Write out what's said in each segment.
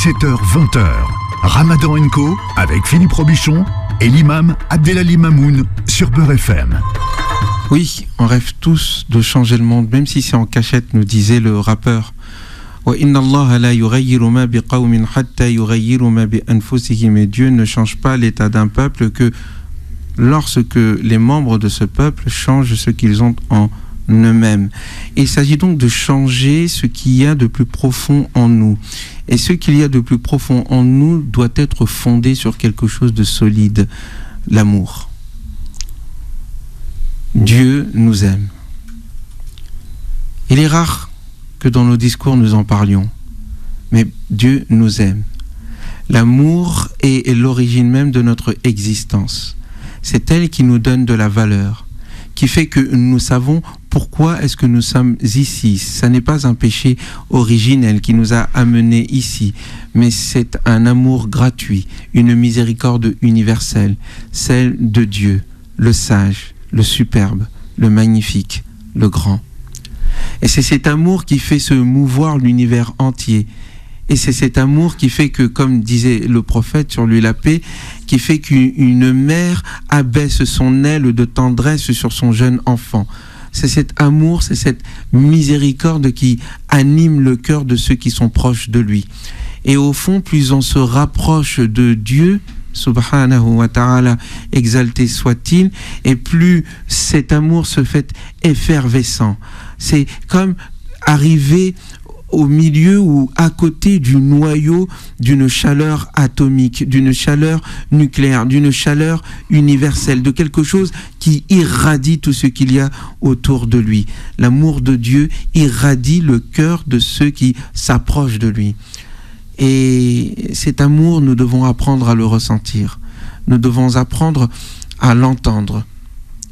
17h-20h, Ramadan & Co avec Philippe Robichon et l'imam Abdelali Mamoun sur Beurre FM. Oui, on rêve tous de changer le monde, même si c'est en cachette, nous disait le rappeur. Mais Dieu ne change pas l'état d'un peuple que lorsque les membres de ce peuple changent ce qu'ils ont en eux-mêmes. Il s'agit donc de changer ce qu'il y a de plus profond en nous. Et ce qu'il y a de plus profond en nous doit être fondé sur quelque chose de solide, l'amour. Dieu nous aime. Il est rare que dans nos discours nous en parlions, mais Dieu nous aime. L'amour est l'origine même de notre existence. C'est elle qui nous donne de la valeur, qui fait que nous savons pourquoi est-ce que nous sommes ici. Ça n'est pas un péché originel qui nous a amenés ici, mais c'est un amour gratuit, une miséricorde universelle, celle de Dieu, le sage, le superbe, le magnifique, le grand. Et c'est cet amour qui fait se mouvoir l'univers entier. Et c'est cet amour qui fait que, comme disait le prophète sur lui la paix, qui fait qu'une mère abaisse son aile de tendresse sur son jeune enfant. C'est cet amour, c'est cette miséricorde qui anime le cœur de ceux qui sont proches de lui. Et au fond, plus on se rapproche de Dieu, subhanahu wa ta'ala, exalté soit-il, et plus cet amour se fait effervescent. C'est comme arriver au milieu ou à côté du noyau d'une chaleur atomique, d'une chaleur nucléaire, d'une chaleur universelle, de quelque chose qui irradie tout ce qu'il y a autour de lui. L'amour de Dieu irradie le cœur de ceux qui s'approchent de lui. Et cet amour, nous devons apprendre à le ressentir. Nous devons apprendre à l'entendre.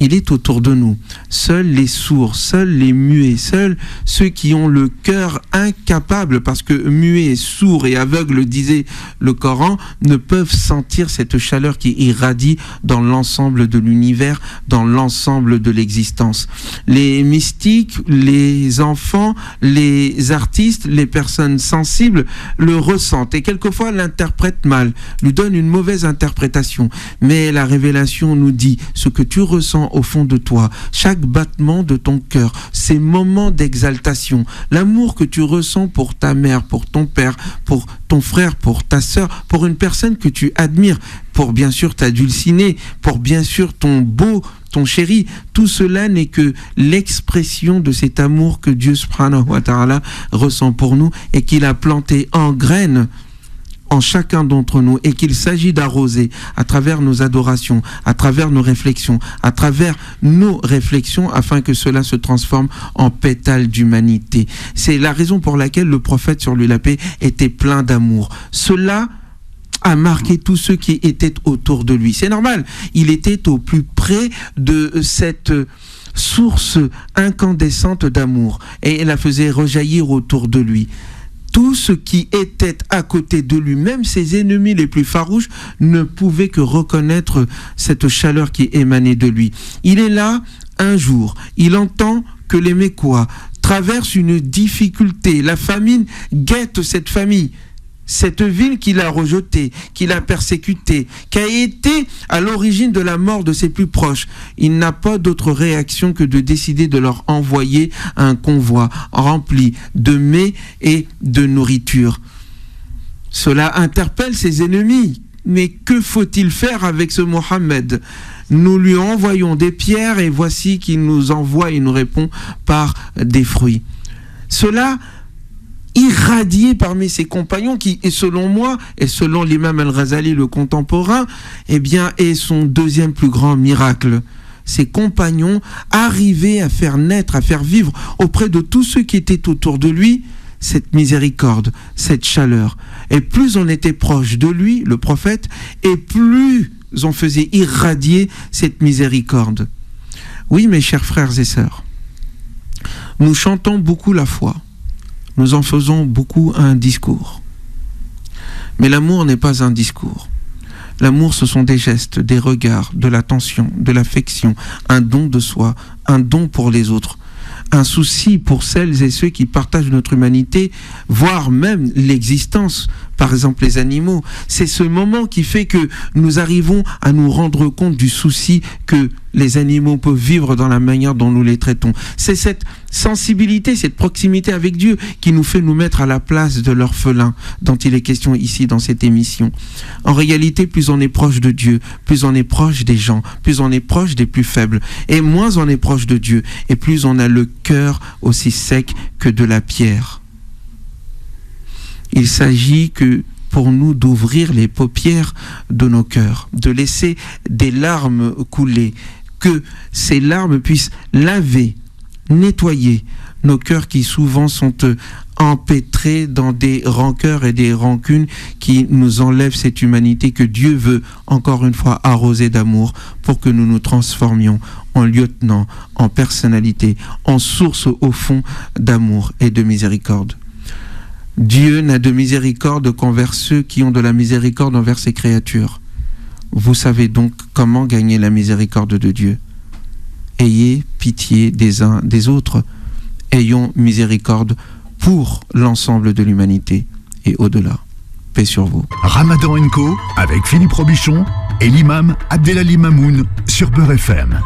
Il est autour de nous. Seuls les sourds, seuls les muets, seuls ceux qui ont le cœur incapable, parce que muets, sourds et aveugles, disait le Coran, ne peuvent sentir cette chaleur qui irradie dans l'ensemble de l'univers, dans l'ensemble de l'existence. Les mystiques, les enfants, les artistes, les personnes sensibles le ressentent et quelquefois l'interprètent mal, lui donnent une mauvaise interprétation. Mais la révélation nous dit ce que tu ressens au fond de toi, chaque battement de ton cœur, ces moments d'exaltation, l'amour que tu ressens pour ta mère, pour ton père, pour ton frère, pour ta sœur, pour une personne que tu admires, pour bien sûr ta dulcinée, pour bien sûr ton beau, ton chéri, tout cela n'est que l'expression de cet amour que Dieu subhanahu wa ta'ala ressent pour nous et qu'il a planté en graines en chacun d'entre nous et qu'il s'agit d'arroser à travers nos adorations, à travers nos réflexions, afin que cela se transforme en pétales d'humanité. C'est la raison pour laquelle le prophète sur lui la paix était plein d'amour. Cela a marqué tous ceux qui étaient autour de lui. C'est normal, il était au plus près de cette source incandescente d'amour et la faisait rejaillir autour de lui. Tout ce qui était à côté de lui, même ses ennemis les plus farouches, ne pouvaient que reconnaître cette chaleur qui émanait de lui. Il est là un jour, il entend que les Mécois traversent une difficulté. La famine guette cette famille. Cette ville qu'il a rejetée, qu'il a persécutée, qui a été à l'origine de la mort de ses plus proches, il n'a pas d'autre réaction que de décider de leur envoyer un convoi rempli de mets et de nourriture. Cela interpelle ses ennemis. Mais que faut-il faire avec ce Mohammed ? Nous lui envoyons des pierres et voici qu'il nous envoie et nous répond par des fruits. Cela irradié parmi ses compagnons qui, et selon moi, et selon l'imam al-Ghazali, le contemporain, eh bien, est son deuxième plus grand miracle. Ses compagnons arrivaient à faire naître, à faire vivre auprès de tous ceux qui étaient autour de lui, cette miséricorde, cette chaleur. Et plus on était proche de lui, le prophète, et plus on faisait irradier cette miséricorde. Oui, mes chers frères et sœurs, nous chantons beaucoup la foi. Nous en faisons beaucoup un discours. Mais l'amour n'est pas un discours. L'amour, ce sont des gestes, des regards, de l'attention, de l'affection, un don de soi, un don pour les autres, un souci pour celles et ceux qui partagent notre humanité, voire même l'existence par exemple les animaux. C'est ce moment qui fait que nous arrivons à nous rendre compte du souci que les animaux peuvent vivre dans la manière dont nous les traitons. C'est cette sensibilité, cette proximité avec Dieu qui nous fait nous mettre à la place de l'orphelin dont il est question ici dans cette émission. En réalité, plus on est proche de Dieu, plus on est proche des gens, plus on est proche des plus faibles, et moins on est proche de Dieu, et plus on a le cœur aussi sec que de la pierre. Il s'agit que pour nous d'ouvrir les paupières de nos cœurs, de laisser des larmes couler, que ces larmes puissent laver, nettoyer nos cœurs qui souvent sont empêtrés dans des rancœurs et des rancunes qui nous enlèvent cette humanité que Dieu veut encore une fois arroser d'amour pour que nous nous transformions en lieutenant, en personnalité, en source au fond d'amour et de miséricorde. Dieu n'a de miséricorde qu'envers ceux qui ont de la miséricorde envers ses créatures. Vous savez donc comment gagner la miséricorde de Dieu. Ayez pitié des uns des autres. Ayons miséricorde pour l'ensemble de l'humanité et au-delà. Paix sur vous. Ramadan & Co avec Philippe Robichon et l'imam Abdelali Mamoun sur Beurre FM.